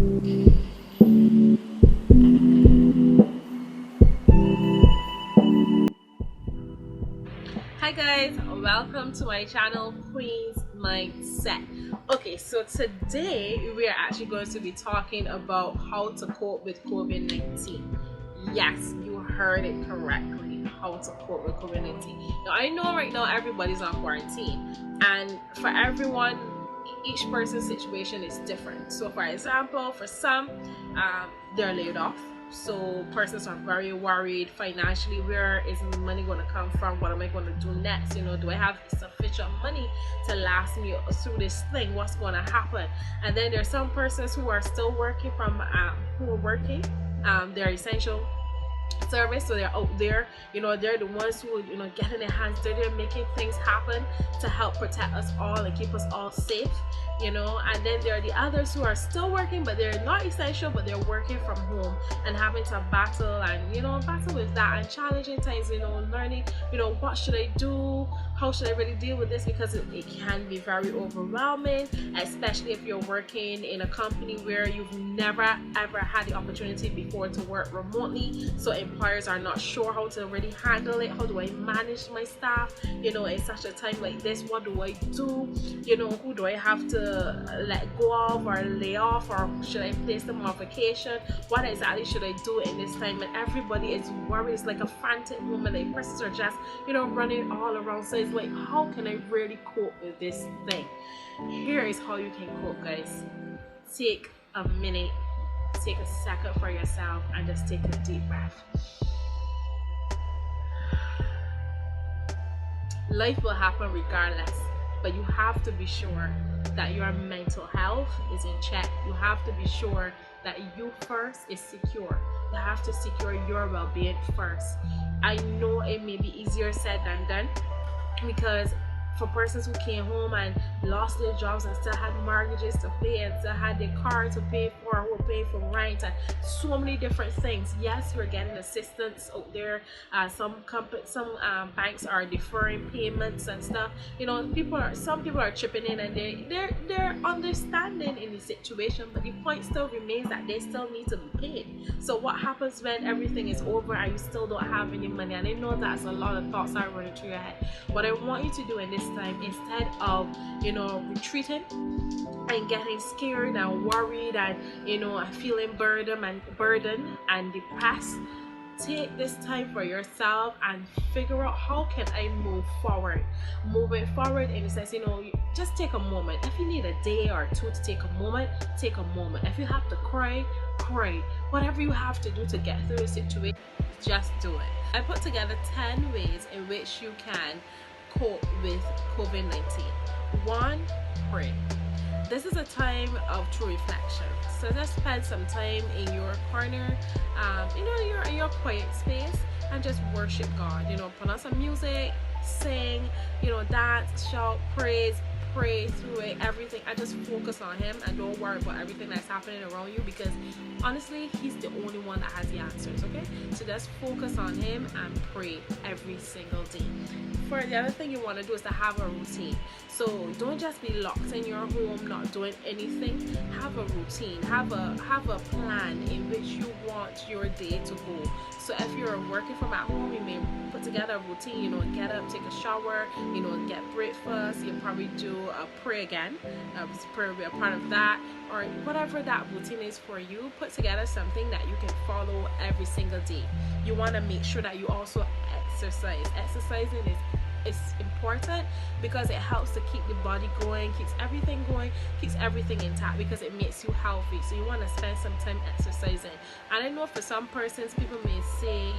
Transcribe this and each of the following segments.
Hi guys, welcome to my channel Queen's Mindset. Okay, so today we are actually going to be talking about how to cope with COVID-19. Yes, you heard it correctly. How to cope with COVID-19. Now I know right now everybody's on quarantine, and for everyone, each person's situation is different. So for example, for some, they're laid off, so persons are very worried financially. Where is my money going to come from? What am I going to do next? Do I have sufficient money to last me through this thing? What's going to happen? And then there's some persons who are still working who are working. They're essential service, so they're out there, they're the ones who getting their hands dirty and making things happen to help protect us all and keep us all safe. And then there are the others who are still working, but they're not essential, but they're working from home and having to battle with that and challenging times, learning, what should I do, how should I really deal with this, because it can be very overwhelming, especially if you're working in a company where you've never ever had the opportunity before to work remotely. So employers are not sure how to really handle it. How do I manage my staff, in such a time like this? What do I do? Who do I have to let go of or lay off, or should I place them on vacation? What exactly should I do in this time? And everybody is worried. It's like a frantic moment. Like persons are just running all around. So it's like, how can I really cope with this thing? Here is how you can cope, guys. Take a minute, take a second for yourself, and just take a deep breath. Life will happen regardless, but you have to be sure that your mental health is in check. You have to be sure that you first is secure. You have to secure your well-being first. I know it may be easier said than done, because for persons who came home and lost their jobs and still had mortgages to pay and still had their car to pay for, who were paying for rent and so many different things. Yes, you're getting assistance out there. Some banks are deferring payments and stuff. Some people are chipping in, and they're understanding in the situation, but the point still remains that they still need to be paid. So what happens when everything is over and you still don't have any money? And I know that's a lot of thoughts are running through your head. What I want you to do in this time, instead of retreating and getting scared and worried and feeling burdened and depressed, take this time for yourself and figure out, how can I move forward? Moving forward in the sense, just take a moment. If you need a day or two to take a moment, take a moment. If you have to cry, whatever you have to do to get through the situation, just do it. I put together 10 ways in which you can cope with COVID-19. 1, pray. This is a time of true reflection. So just spend some time in your corner, in your quiet space, and just worship God. Put on some music, sing, dance, shout, pray through it, everything. I just focus on Him and don't worry about everything that's happening around you, because honestly, He's the only one that has the answers. Okay, so just focus on Him and pray every single day. For the other thing you want to do is to have a routine. So don't just be locked in your home not doing anything. Have a routine, have a plan in which you want your day to go. So if you're working from at home, you may put together a routine, get up, take a shower, get breakfast, you'll probably do a pray again, prayer will be a part of that, or whatever that routine is for you. Put together something that you can follow every single day. You want to make sure that you also exercise. Exercising is important because it helps to keep the body going, keeps everything intact, because it makes you healthy. So you want to spend some time exercising. And I know for some persons, people may say,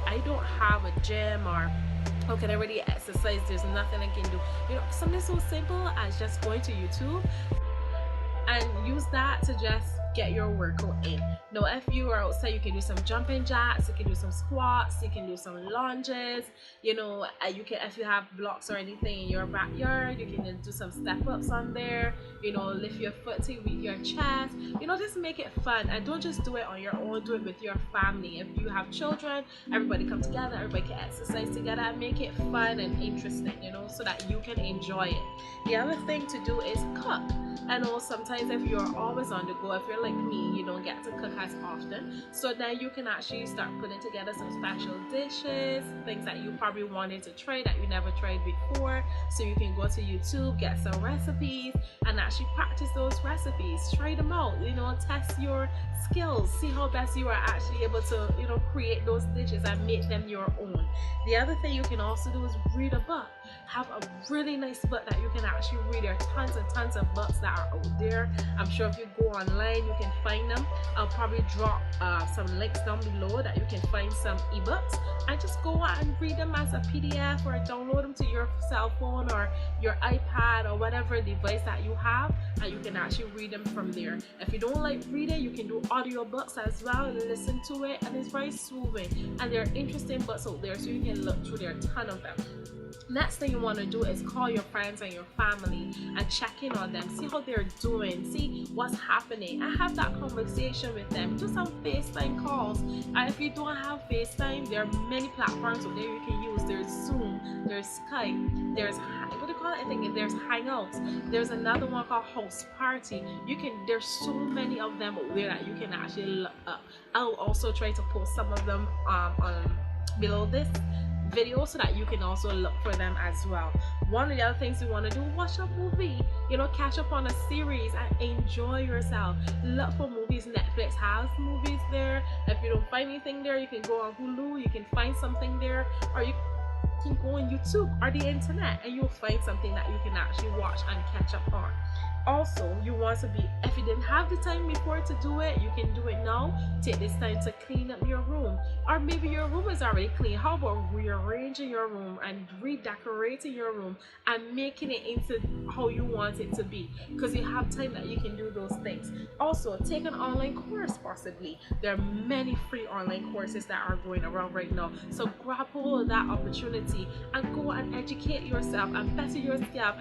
I don't have a gym, or how can I really exercise? There's nothing I can do. Something so simple as just going to YouTube and use that to just get your workout in. Now, if you are outside, you can do some jumping jacks, you can do some squats, you can do some lunges. You can, if you have blocks or anything in your backyard, you can do some step ups on there. Lift your foot to reach your chest. Just make it fun, and don't just do it on your own. Do it with your family. If you have children, everybody come together, everybody can exercise together, and make it fun and interesting. So that you can enjoy it. The other thing to do is cook. I know sometimes sometimes if you're always on the go, if you're like me, you don't get to cook as often, so then you can actually start putting together some special dishes, things that you probably wanted to try that you never tried before. So you can go to YouTube, get some recipes, and actually practice those recipes, try them out, you know, test your skills, see how best you are actually able to, you know, create those dishes and make them your own. The other thing you can also do is read a book. Have a really nice book that you can actually read. There are tons and tons of books that are out there. I'm sure if you go online you can find them. I'll probably drop some links down below that you can find some ebooks, and just go out and read them as a PDF or download them to your cell phone or your iPad or whatever device that you have, and you can actually read them from there. If you don't like reading, you can do audiobooks as well and listen to it, and it's very soothing, and there are interesting books out there, so you can look through. There are a ton of them. Next thing you want to do is call your friends and your family and check in on them, see how they're doing, see what's happening, and have that conversation with them. Do some FaceTime calls. And if you don't have FaceTime, there are many platforms out there you can use. There's Zoom, there's Skype, there's what do you call it? I think there's Hangouts. There's another one called House Party. There's so many of them out there that you can actually look up. I'll also try to post some of them on below this video so that you can also look for them as well. One of the other things you want to do, watch a movie, you know, catch up on a series and enjoy yourself. Look for movies. Netflix has movies there. If you don't find anything there, you can go on Hulu, you can find something there, or you can go on YouTube or the internet and you'll find something that you can actually watch and catch up on. Also, you want to be, if you didn't have the time before to do it, you can do it now. Take this time to clean up your room, or maybe your room is already clean. How about rearranging your room and redecorating your room and making it into how you want it to be, because you have time that you can do those things. Also, take an online course possibly. There are many free online courses that are going around right now, so grab hold of that opportunity and go and educate yourself and better your skill.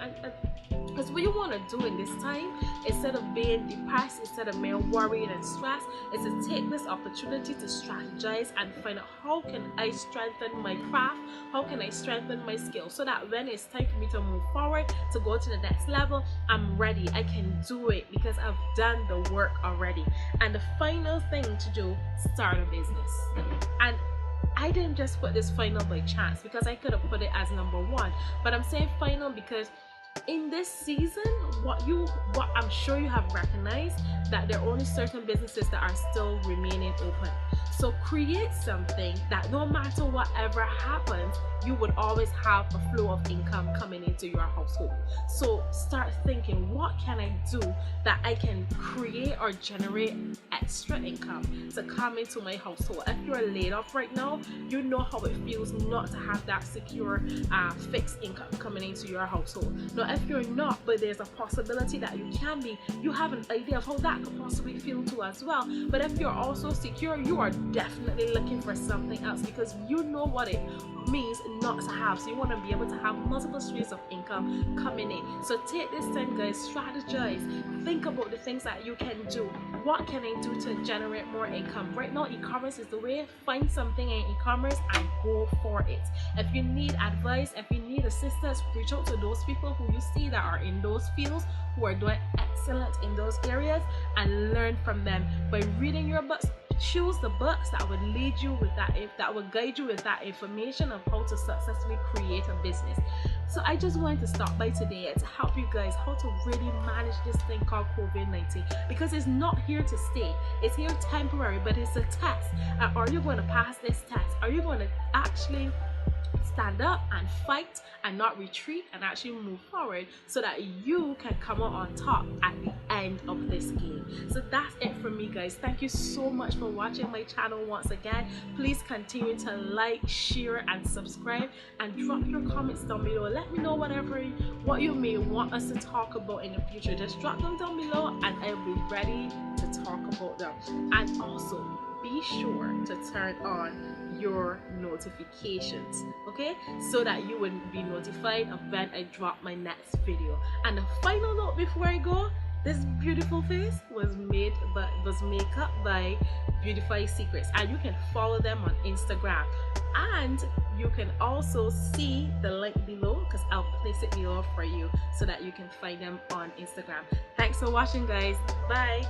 Because what you want to do in this time, instead of being depressed, instead of being worried and stressed, is to take this opportunity to strategize and find out how can I strengthen my craft, how can I strengthen my skills, so that when it's time for me to move forward, to go to the next level, I'm ready. I can do it because I've done the work already. And the final thing to do, start a business. And I didn't just put this final by chance, because I could have put it as number one, but I'm saying final because in this season, what I'm sure you have recognized that there are only certain businesses that are still remaining open. So create something that no matter whatever happens, you would always have a flow of income coming into your household. So start thinking, what can I do that I can create or generate extra income to come into my household? If you're laid off right now, you know how it feels not to have that secure fixed income coming into your household. Now, if you're not, but there's a possibility that you can be, you have an idea of how that could possibly feel too as well. But if you're also secure, you are definitely looking for something else, because you know what it means not to have. So you want to be able to have multiple streams of income coming in. So take this time, guys, strategize, think about the things that you can do. What can I do to generate more income? Right now, e-commerce is the way. Find something in e-commerce and go for it. If you need advice, if you need assistance, reach out to those people who you see that are in those fields, who are doing excellent in those areas, and learn from them by reading your books. Choose the books that would lead you with that would guide you with that information of how to successfully create a business. So I just wanted to stop by today to help you guys how to really manage this thing called COVID-19, because it's not here to stay. It's here temporary, but it's a test. Are you going to pass this test? Are you going to actually stand up and fight and not retreat and actually move forward so that you can come out on top at the end of this game? So that's it from me, guys. Thank you so much for watching my channel once again. Please continue to like, share, and subscribe, and drop your comments down below. Let me know what you may want us to talk about in the future. Just drop them down below and I'll be ready to talk about them. And also be sure to turn on your notifications, okay, so that you would be notified of when I drop my next video. And the final note before I go, this beautiful face was made up by Beautified Secrets, and you can follow them on Instagram. And you can also see the link below, because I'll place it below for you so that you can find them on Instagram. Thanks for watching, guys. Bye.